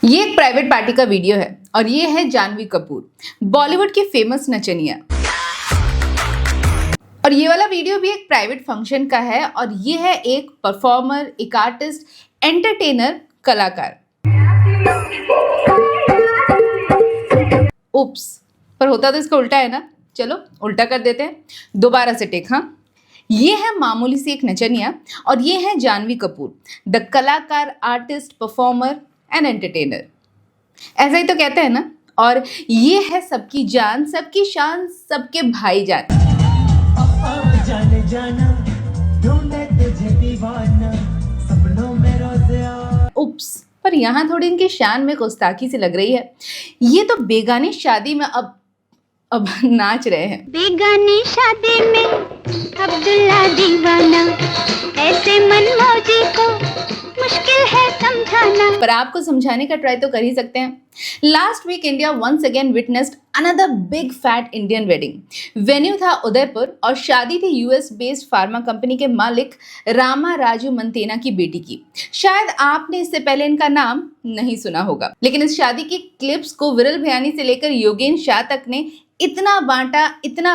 ये एक private party का वीडियो है और ये है जानवी कपूर, बॉलीवुड की फेमस नचनिया। और ये वाला वीडियो भी एक प्राइवेट फंक्शन का है और ये है एक परफॉर्मर, एक आर्टिस्ट, एंटरटेनर, कलाकार। उप्स, पर होता तो इसका उल्टा है ना। चलो उल्टा कर देते हैं, दोबारा से टेक। हाँ, ये है मामूली सी एक नचनिया और ये है जानवी कपूर, द कलाकार, आर्टिस्ट, परफॉर्मर एंड एंटरटेनर। ऐसा ही तो कहते हैं ना। और ये है सबकी जान, सबकी शान, सबके भाईजान। उप्स, पर यहाँ थोड़ी इनकी शान में गुस्ताखी सी लग रही है। ये तो बेगानी शादी में अब नाच रहे हैं। बेगानी शादी में अब्दुल्ला दीवाना, ऐसे मनमौजी को मुश्किल है समझाना। पर आपको समझाने का ट्राई तो कर ही सकते हैं। Last week India once again witnessed another big fat Indian wedding. Venue था उदयपुर और शादी थी यूएस बेस्ड फार्मा कंपनी के मालिक रामा राजू मंतेना की बेटी की। शायद आपने इससे पहले इनका नाम नहीं सुना होगा, लेकिन इस शादी की क्लिप्स को विरल भयानी से लेकर योगेंद्र शाह तक ने इतना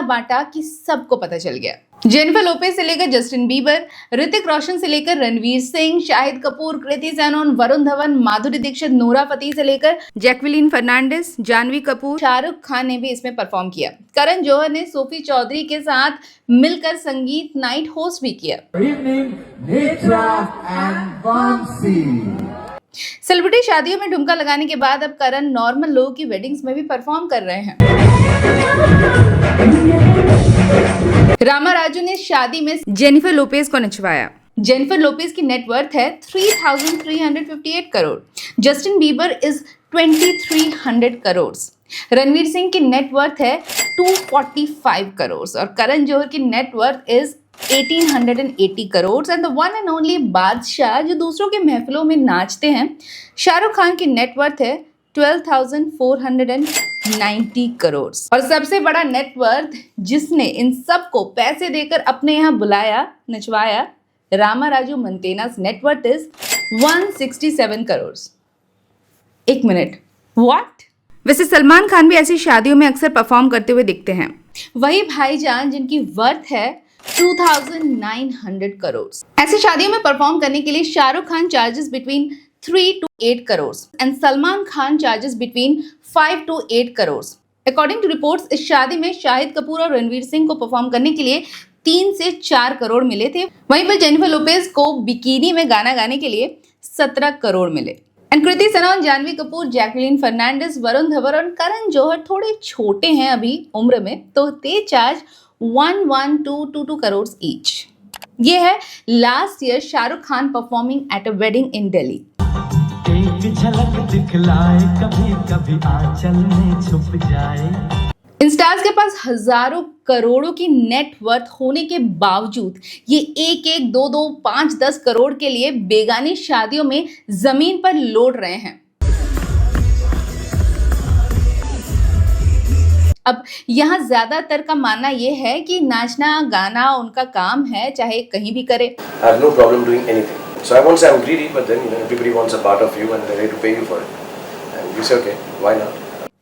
बांटा कि सबको पता चल गया। जेनिफर लोपेज से लेकर जस्टिन बीबर, ऋतिक रोशन से लेकर रणवीर सिंह, शाहिद कपूर, कृति सेनन, वरुण धवन, माधुरी दीक्षित, नोरा फतेही से लेकर जैक्विलीन फर्नांडिस, जानवी कपूर, शाहरुख खान ने भी इसमें परफॉर्म किया। करण जौहर ने सोफी चौधरी के साथ मिलकर संगीत नाइट होस्ट भी किया। सेलिब्रिटी शादियों में ठुमका लगाने के बाद अब करण नॉर्मल लोगों की वेडिंग्स में भी परफॉर्म कर रहे हैं। रामा राजू ने शादी में जेनिफर लोपेज को नचवाया। जेनिफर लोपेज की नेटवर्थ है 3,358 crore. Justin Bieber is 2,300 crore. Ranveer Singh की नेटवर्थ है 245 करोड़ और करण जौहर की net worth is 1,880 crore. And the one and only बादशाह, जो दूसरों के महफिलों में नाचते हैं, शाहरुख खान की नेटवर्थ है 12,490 करोड़। और सबसे बड़ा नेटवर्थ जिसने इन सबको पैसे देकर अपने यहाँ बुलाया, नचवाया, रामा राजू मंतेना's नेटवर्थ इज 167 करोड़। एक मिनट, व्हाट? वैसे सलमान खान भी ऐसी शादियों में अक्सर परफॉर्म करते हुए दिखते हैं। वही भाईजान जिनकी वर्थ है 2,900 करोड़। ऐसी शादियों में परफॉर्म करने के लिए Shahrukh Khan charges between 3 to 8 crore and Salman Khan charges between 5 to 8 crore. According to reports, इस शादी में शाहिद कपूर और रणवीर सिंह को परफॉर्म करने के लिए 3 से 4 करोड़ मिले थे। वहीं पर जेनिफर लोपेज को बिकिनी में गाना गाने के लिए 17 करोड़ मिले। एंड कृति सेनन, जानवी कपूर, जैक्विलीन फर्नांडिस, वरुण धवन और करण जौहर थोड़े छोटे हैं अभी उम्र में, तो दे चार्ज 1,122 करोड़ ईच। ये है last year Shahrukh Khan performing at a wedding in Delhi. एक झलक दिखलाए, कभी कभी आंचल में छुप जाए। इन स्टार्स के पास हजारों करोड़ों की नेटवर्थ होने के बावजूद ये 1-1, 2-2, 5-10 करोड़ के लिए बेगानी शादियों में जमीन पर लौट रहे हैं। अब यहाँ ज्यादातर का मानना ये है कि नाचना गाना उनका काम है, चाहे कहीं भी करे। I have no problem doing anything. So I won't say I'm greedy, but then everybody wants a part of you and they're ready to pay you for it. And you say, okay, why not?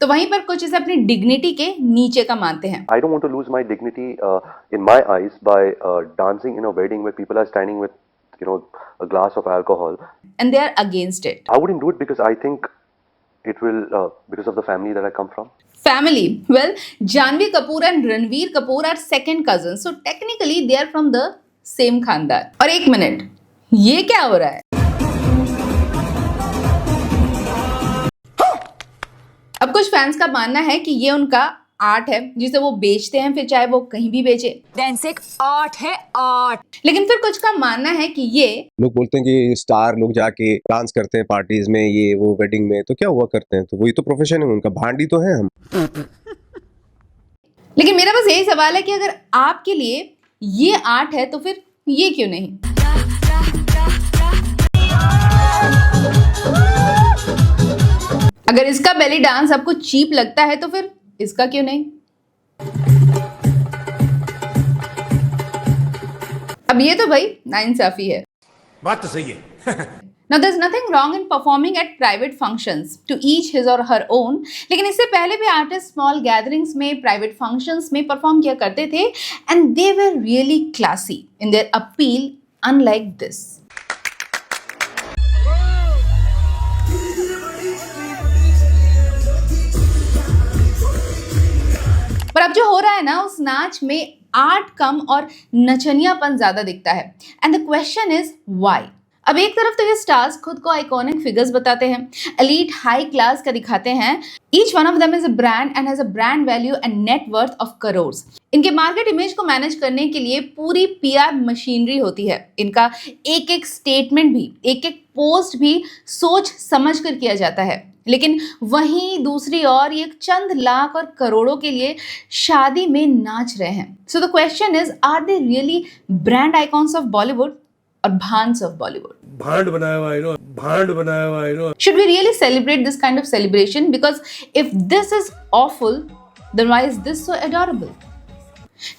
तो वहीं पर कुछ इसे अपनी dignity के नीचे का मानते हैं। I don't want to lose my dignity in my eyes by dancing in a wedding where people are standing with, a glass of alcohol. And they are against it. I wouldn't do it because I think it will, because of the family that I come from. Family? Well, Janvi Kapoor and Ranveer Kapoor are second cousins, so technically they are from the same खानदान। और एक minute, ये क्या हो रहा है? अब कुछ फैंस का मानना है कि ये उनका आर्ट है जिसे वो बेचते हैं, फिर चाहे वो कहीं भी बेचे। डांस एक आर्ट है, आर्ट। लेकिन फिर कुछ का मानना है कि ये लोग बोलते हैं कि स्टार लोग जाके डांस करते हैं पार्टीज में, ये वो वेडिंग में, तो क्या हुआ करते हैं, तो वही तो प्रोफेशन है उनका, भांडी तो है हम। लेकिन मेरा बस यही सवाल है कि अगर आपके लिए ये आर्ट है तो फिर ये क्यों नहीं? अगर इसका बेली डांस आपको चीप लगता है तो फिर इसका क्यों नहीं? अब ये तो भाई नाइंसाफी है। बात तो सही है। Now there's nothing wrong in performing at private functions, to each his or her own. लेकिन इससे पहले भी आर्टिस्ट स्मॉल गैदरिंग्स में, प्राइवेट फंक्शंस में परफॉर्म किया करते थे and they were really classy in their appeal, unlike this. पर अब जो हो रहा है ना, उस नाच में आर्ट कम और नचनियापन ज्यादा दिखता है. And the question is why. अब एक तरफ तो ये स्टार्स खुद को आइकॉनिक फिगर्स बताते हैं, एलीट हाई क्लास का दिखाते हैं. Each one of them is a brand and has a brand value and net worth of crores. इनके मार्केट इमेज को मैनेज करने के लिए पूरी पीआर मशीनरी होती है. इनका एक एक स्टेटमेंट भी, एक एक पोस्ट भी सोच समझ कर किया जाता है. लेकिन वहीं दूसरी ओर ये चंद लाख और करोड़ों के लिए शादी में नाच रहे हैं. So the question is, are they really brand icons of Bollywood और भांड्स ऑफ बॉलीवुड? भांड बनाया हुआ है, भांड बनाया हुआ है. Should we really celebrate this kind of celebration? Because if this is awful, then why is this so adorable?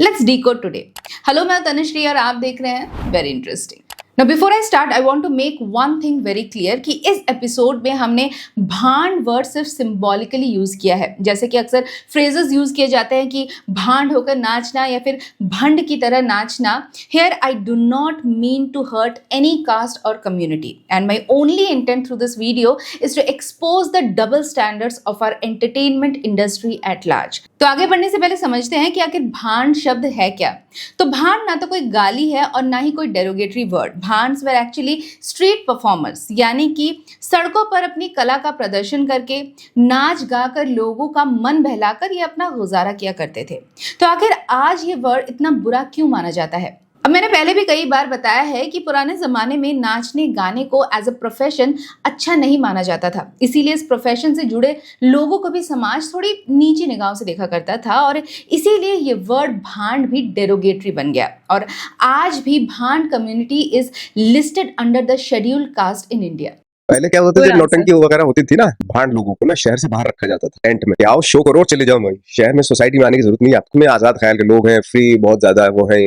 Let's decode today. Hello, मैं तनुश्री और आप देख रहे हैं very interesting. Now before I start, I want to make one thing very clear कि इस episode में हमने भांड वर्ड सिर्फ सिंबॉलिकली यूज किया है. जैसे कि अक्सर फ्रेजेस यूज किए जाते हैं कि भांड होकर नाचना या फिर भंड की तरह नाचना. Here I do not mean to hurt any caste or community, and my only intent through this video is to expose the double standards of our entertainment industry at large. तो आगे बढ़ने से पहले समझते हैं कि आखिर भांड शब्द है क्या. तो भांड ना तो कोई गाली है और ना ही कोई derogatory word. Bhands were actually street performers, यानी कि सड़कों पर अपनी कला का प्रदर्शन करके, नाच गाकर लोगों का मन बहलाकर ये अपना गुजारा किया करते थे. तो आखिर आज ये वर्ड इतना बुरा क्यों माना जाता है? अब मैंने पहले भी कई बार बताया है कि पुराने ज़माने में नाचने गाने को एज अ प्रोफेशन अच्छा नहीं माना जाता था. इसीलिए इस प्रोफेशन से जुड़े लोगों को भी समाज थोड़ी नीची निगाहों से देखा करता था और इसीलिए ये वर्ड भांड भी डेरोगेटरी बन गया. और आज भी भांड community is listed under the scheduled caste in India. पहले क्या होता था, नौटंकी वगैरह होती थी ना, भांड लोगों को ना शहर से बाहर रखा जाता था टेंट में. आओ शो करो, चले जाओ. वहीं शहर में सोसाइटी में आने की जरूरत नहीं है. आपको में आजाद ख्याल के लोग हैं, फ्री बहुत ज्यादा वो है.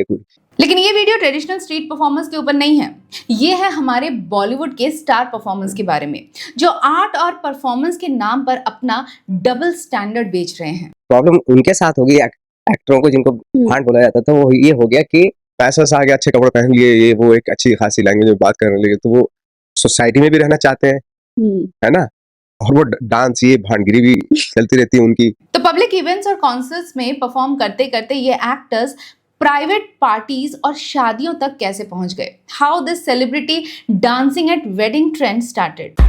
लेकिन ये वीडियो ट्रेडिशनल स्ट्रीट परफॉर्मेंस के ऊपर नहीं है. ये है हमारे बॉलीवुड के स्टार परफॉर्मेंस के बारे में, जो आर्ट और परफॉर्मेंस के नाम पर अपना डबल स्टैंडर्ड बेच रहे हैं. प्रॉब्लम उनके साथ होगी, एक्टरों को जिनको भांड बोला जाता था. वो ये हो गया कि पैसा से आ गया, अच्छे कपड़े पहन लिए, ये वो एक अच्छी खासी लैंग्वेज में बात करने लगे, तो वो सोसाइटी में भी रहना चाहते हैं, है ना. और वो डांस, ये भांडगिरी भी चलती रहती है उनकी. तो पब्लिक इवेंट्स और कॉन्सर्ट्स में परफॉर्म करते करते ये एक्टर्स प्राइवेट पार्टीज और शादियों तक कैसे पहुंच गए? How this celebrity dancing at wedding trend started.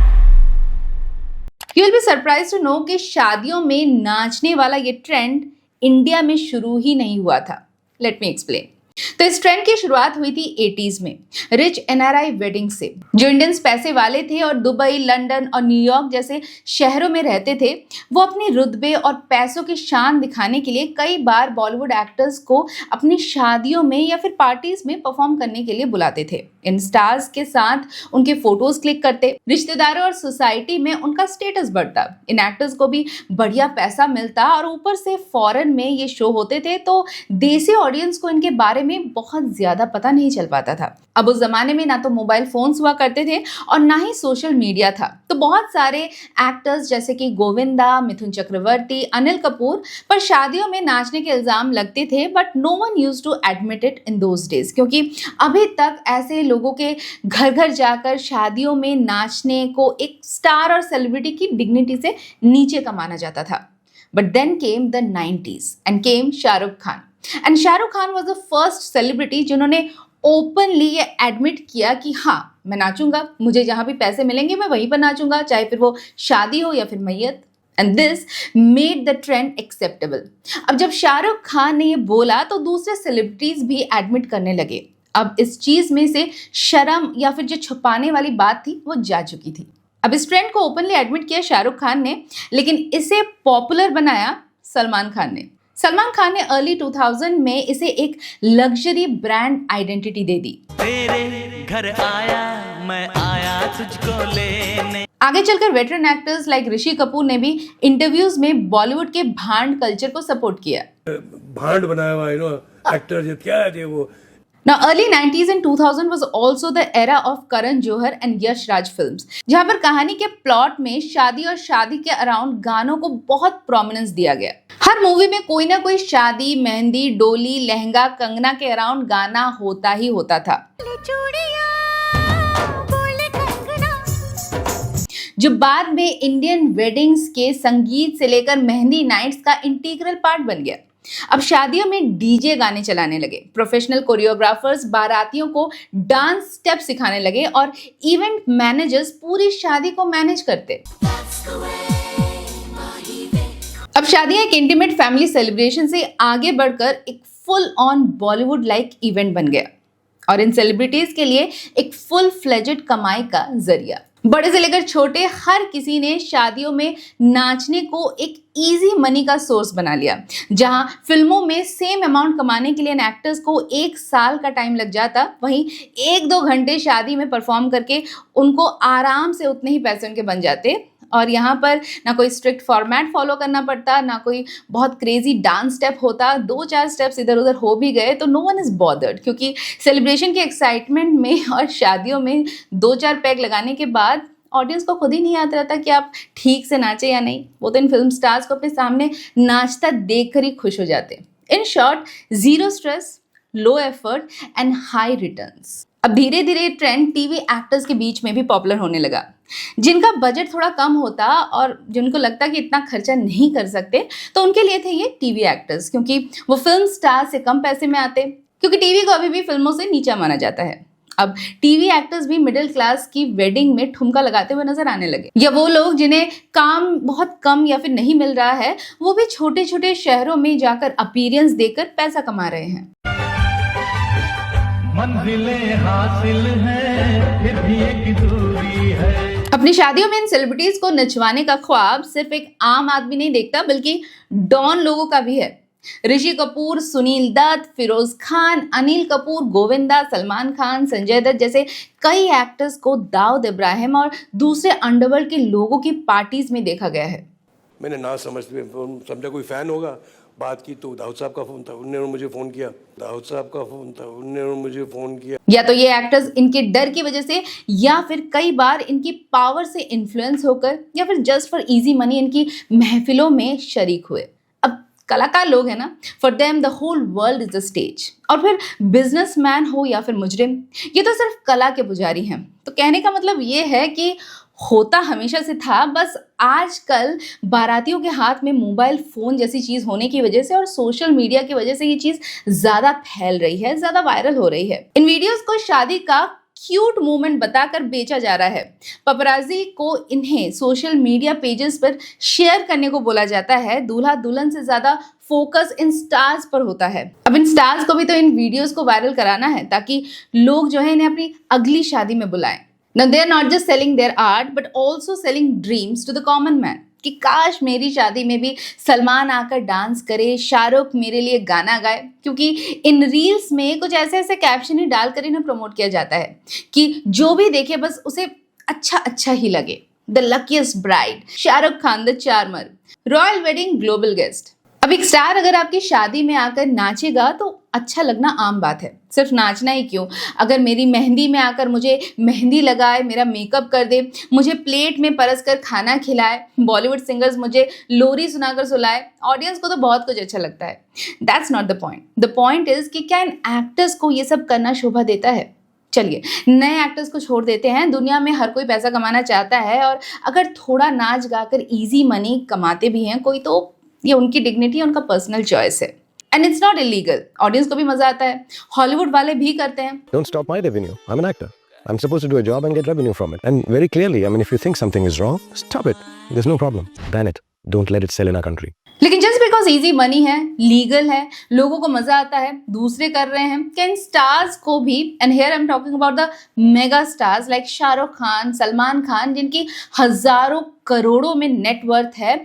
You will be surprised to know कि शादियों में नाचने वाला ये ट्रेंड इंडिया में शुरू ही नहीं हुआ था. Let me explain. तो इस ट्रेंड की शुरुआत हुई थी 80s में रिच एनआरआई वेडिंग से. जो इंडियंस पैसे वाले थे और दुबई, लंदन और न्यूयॉर्क जैसे शहरों में रहते थे, वो अपनी रुतबे और पैसों की शान दिखाने के लिए कई बार बॉलीवुड एक्टर्स को अपनी शादियों में या फिर पार्टीज में परफॉर्म करने के लिए बुलाते थे. इन स्टार्स के साथ उनके फोटोज क्लिक करते, रिश्तेदारों और सोसाइटी में उनका स्टेटस बढ़ता, इन एक्टर्स को भी बढ़िया पैसा मिलता और ऊपर से फॉरेन में ये शो होते थे, तो देसी ऑडियंस को इनके बारे में बहुत ज्यादा पता नहीं चल पाता था. अब उस जमाने में ना तो मोबाइल फोन्स हुआ करते थे और ना ही सोशल मीडिया था. तो बहुत सारे एक्टर्स जैसे कि गोविंदा, मिथुन चक्रवर्ती, अनिल कपूर पर शादियों में नाचने के इल्जाम लगते थे, but no one used to admit it in those days, क्योंकि अभी तक ऐसे लोगों के घर घर जाकर शादियों में नाचने को एक स्टार और सेलिब्रिटी की डिग्निटी से नीचे का माना जाता था. But then came the 90s and came Shahrukh Khan. And Shahrukh Khan was the first celebrity जिन्होंने ओपनली ये एडमिट किया कि हाँ, मैं नाचूंगा, मुझे जहाँ भी पैसे मिलेंगे मैं वहीं पर नाचूंगा, चाहे फिर वो शादी हो या फिर मैयत. And this made the trend acceptable. अब जब शाहरुख खान ने ये बोला तो दूसरे सेलिब्रिटीज भी एडमिट करने लगे. अब इस चीज में से शर्म या फिर जो छुपाने वाली बात थी वो जा चुकी थी. अब इस ट्रेंड को ओपनली एडमिट किया शाहरुख खान ने, लेकिन इसे पॉपुलर बनाया सलमान खान ने. सलमान खान ने अर्ली 2000 में इसे एक लग्जरी ब्रांड आइडेंटिटी दे दी. तेरे घर आया मैं आया तुझको लेने. आगे चलकर veteran actors like Rishi Kapoor ने भी इंटरव्यूज में बॉलीवुड के भांड कल्चर को सपोर्ट किया. भांड बनाया हुआ है, एक्टर क्या है वो. Now, early 90s and 2000 was also the era of Karan Johar and Yash Raj films, जहां पर कहानी के प्लॉट में शादी और शादी के अराउंड गानों को बहुत प्रोमिनेंस दिया गया। हर मूवी में कोई ना कोई शादी, मेहंदी, डोली, लहंगा, कंगना के अराउंड गाना होता ही होता था, जो बाद में इंडियन वेडिंग्स के संगीत से लेकर मेहंदी नाइट्स का इंटीग्रल पार्ट बन गया। अब शादियों में डीजे गाने चलाने लगे, प्रोफेशनल कोरियोग्राफर्स बारातियों को डांस स्टेप सिखाने लगे और इवेंट मैनेजर्स पूरी शादी को मैनेज करते। अब शादियां एक इंटीमेट फैमिली सेलिब्रेशन से आगे बढ़कर एक full on Bollywood like event बन गया और इन सेलिब्रिटीज के लिए एक फुल फ्लेजेड कमाई का जरिया। बड़े से लेकर छोटे हर किसी ने शादियों में नाचने को एक इजी मनी का सोर्स बना लिया। जहां फिल्मों में सेम अमाउंट कमाने के लिए एक्टर्स को 1 साल का टाइम लग जाता, वहीं 1-2 घंटे शादी में परफॉर्म करके उनको आराम से उतने ही पैसे उनके बन जाते। और यहाँ पर ना कोई स्ट्रिक्ट फॉर्मेट फॉलो करना पड़ता, ना कोई बहुत क्रेजी डांस स्टेप होता। 2-4 स्टेप्स इधर उधर हो भी गए तो नो वन इज बॉदर्ड, क्योंकि सेलिब्रेशन के एक्साइटमेंट में और शादियों में 2-4 पैग लगाने के बाद ऑडियंस को खुद ही नहीं याद रहता कि आप ठीक से नाचे या नहीं। वो तो इन फिल्म स्टार्स को अपने सामने नाचता देखकर ही खुश हो जाते। In short, zero stress, low effort and high returns. अब धीरे धीरे ट्रेंड टीवी एक्टर्स के बीच में भी पॉपुलर होने लगा। जिनका बजट थोड़ा कम होता और जिनको लगता कि इतना खर्चा नहीं कर सकते, तो उनके लिए थे ये टीवी एक्टर्स, क्योंकि वो फिल्म स्टार से कम पैसे में आते, क्योंकि टीवी को अभी भी फिल्मों से नीचा माना जाता है। अब टीवी एक्टर्स भी मिडिल क्लास की वेडिंग में ठुमका लगाते हुए नजर आने लगे, या वो लोग जिन्हें काम बहुत कम या फिर नहीं मिल रहा है, वो भी छोटे छोटे शहरों में जाकर अपीयरेंस देकर पैसा कमा रहे हैं। मंजिलें हासिल हैं, फिर भी एक दूरी है। अपनी शादियों में इन सेलिब्रिटीज को नचवाने का ख्वाब सिर्फ एक आम आदमी नहीं देखता, बल्कि डॉन लोगों का भी है। ऋषि कपूर, सुनील दत्त, फिरोज खान, अनिल कपूर, गोविंदा, सलमान खान, संजय दत्त जैसे कई एक्टर्स को दाऊद इब्राहिम और दूसरे अंडरवर्ल्ड के लोगों की पार्टीज में देखा गया है। मैंने ना समझा कोई फैन होगा, बात की तो दाऊद साहब का फोन था, उन्होंने मुझे फोन किया। दाऊद साहब का फोन था, उन्होंने मुझे फोन किया। या तो ये एक्टर्स इनके डर की वजह से, या फिर कई बार इनकी पावर से इन्फ्लुएंस होकर, या फिर जस्ट फॉर इजी मनी इनकी महफिलों में शरीक हुए। अब कलाकार लोग हैं ना, for them the whole world is the stage. और फिर बिजनेसमैन हो या फिर मुजरिम, ये तो सिर्फ कला के पुजारी हैं। तो कहने का मतलब ये है कि होता हमेशा से था, बस आजकल बारातियों के हाथ में मोबाइल फोन जैसी चीज होने की वजह से और सोशल मीडिया की वजह से ये चीज ज्यादा फैल रही है, ज्यादा वायरल हो रही है। इन वीडियोस को शादी का क्यूट मोमेंट बताकर बेचा जा रहा है। पपराजी को इन्हें सोशल मीडिया पेजेस पर शेयर करने को बोला जाता है। दूल्हा दुल्हन से ज्यादा फोकस इन स्टार्स पर होता है। अब इन स्टार्स को भी तो इन वीडियोस को वायरल कराना है, ताकि लोग जो है इन्हें अपनी अगली शादी में बुलाएं। Now they are not just selling their art but also selling dreams to the common man, कि काश मेरी शादी में भी सलमान आकर डांस करे, शाहरुख मेरे लिए गाना गाए। क्योंकि इन रील्स में कुछ ऐसे ऐसे कैप्शन ही डालकर इन्हें प्रमोट किया जाता है कि जो भी देखे बस उसे अच्छा अच्छा ही लगे। The luckiest bride, Shahrukh Khan the charmer, royal wedding global guest. अब एक स्टार अगर आपकी शादी में आकर नाचेगा तो अच्छा लगना आम बात है। सिर्फ नाचना ही क्यों, अगर मेरी मेहंदी में आकर मुझे मेहंदी लगाए, मेरा मेकअप कर दे, मुझे प्लेट में परस कर खाना खिलाए, बॉलीवुड सिंगर्स मुझे लोरी सुनाकर सुलाए, ऑडियंस को तो बहुत कुछ अच्छा लगता है। That's not the point. The point is कि क्या इन एक्टर्स को ये सब करना शोभा देता है? चलिए नए एक्टर्स को छोड़ देते हैं, दुनिया में हर कोई पैसा कमाना चाहता है, और अगर थोड़ा नाच गाकर इजी मनी कमाते भी हैं कोई, तो ये उनकी डिग्निटी, उनका पर्सनल चॉइस है। And it's not illegal. Audience को भी मजा आता है, हॉलीवुड वाले भी करते हैं। Don't stop my revenue. I'm an actor. I'm supposed to do a job and get revenue from it. And very clearly, I mean, if you think something is wrong, stop it. There's no problem. Ban it. Don't let it sell in our country. लेकिन just because easy money है, legal है, लोगों को मजा आता है, दूसरे कर रहे हैं, क्या इन स्टार्स को भी, and here I am talking about the mega stars like Shahrukh Khan, Salman Khan, जिनकी हजारों करोड़ों में नेटवर्थ है,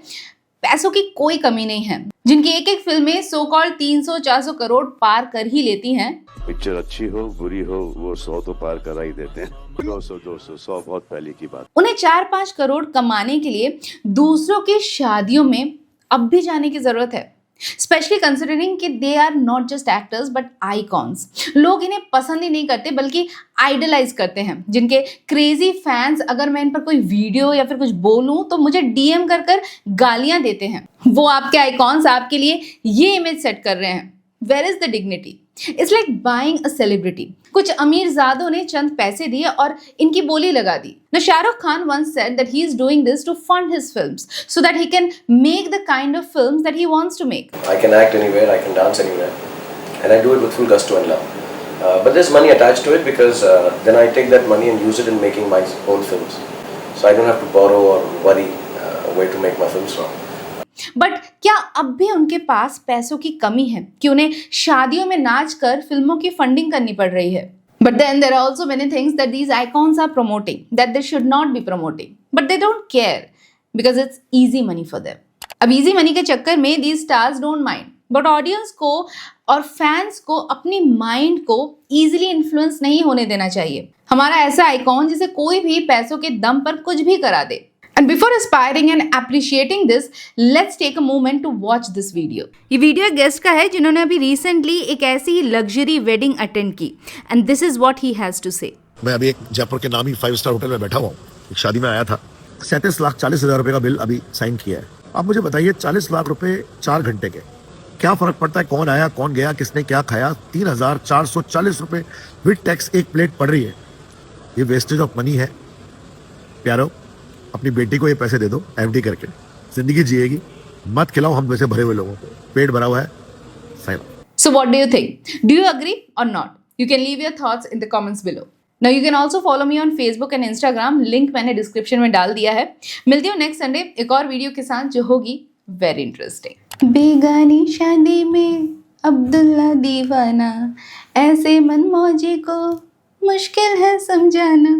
पैसों की कोई कमी नहीं है, जिनकी एक एक फिल्में सो कॉल्ड 300-400 करोड़ पार कर ही लेती हैं। पिक्चर अच्छी हो बुरी हो वो 100 तो पार करा ही देते हैं। 200 100 बहुत पहले की बात। उन्हें 4-5 करोड़ कमाने के लिए दूसरों की शादियों में अब भी जाने की जरूरत है। स्पेशली कंसिडरिंग कि they are not just actors but icons. लोग इन्हें पसंद ही नहीं करते बल्कि आइडलाइज करते हैं, जिनके क्रेजी फैंस अगर मैं इन पर कोई वीडियो या फिर कुछ बोलूं तो मुझे डीएम कर कर गालियां देते हैं। वो आपके आइकॉन्स आपके लिए ये इमेज सेट कर रहे हैं। Where is the dignity? It's like buying a celebrity. कुछ अमीरजादों ने चंद पैसे दिए और इनकी बोली लगा दी। Now, Shahrukh Khan once said that he is doing this to fund his films so that he can make the kind of films that he wants to make. I can act anywhere, I can dance anywhere, and I do it with full gusto and love. But there's money attached to it because then I take that money and use it in making my own films. So I don't have to borrow or worry where to make my films from. But क्या अब भी उनके पास पैसों की कमी है कि उन्हें शादियों में नाच कर फिल्मों की फंडिंग करनी पड़ रही है? But then there are also many things that these icons are promoting that they should not be promoting. But they don't care because it's easy money for them. अब easy money के चक्कर में these stars don't mind. But audience को और fans को अपनी mind को easily influence नहीं होने देना चाहिए। हमारा ऐसा आइकॉन जिसे कोई भी पैसों के दम पर कुछ भी करा दे। And before aspiring and appreciating this, let's take a moment to watch this video. ये वीडियो गेस्ट का है जिन्होंने अभी रिसेंटली एक ऐसी लग्जरी वेडिंग अटेंड की and this is what he has to say. मैं अभी एक जयपुर के नामी 5 स्टार होटल में बैठा हुआ हूँ। एक शादी में आया था। 37,40,000 रुपए का बिल अभी साइन किया है। आप मुझे बताइए 40 लाख रुपए 4 घंटे के क्या फर्क पड़ता है? कौन आया, कौन गया, किसने क्या खाया? 3,440 रुपए विद टैक्स एक प्लेट पड़ रही है। ये वेस्टेज ऑफ मनी है। प्यारो, अपनी बेटी को ये पैसे दे दो एफडी करके, जिंदगी जिएगी। मत खिलाओ हम वैसे भरे हुए लोगों को। पेट भरा हुआ है। So what do you think? Do you agree or not? You can leave your thoughts in the comments below. Now you can also follow me on Facebook and Instagram. Link मैंने डिस्क्रिप्शन में डाल दिया है। मिलती हूँ next Sunday एक और video के साथ जो होगी वेरी इंटरेस्टिंग। बेगानी शादी में अब्दुल्ला दीवाना, ऐसे मनमौजी को मुश्किल है समझाना।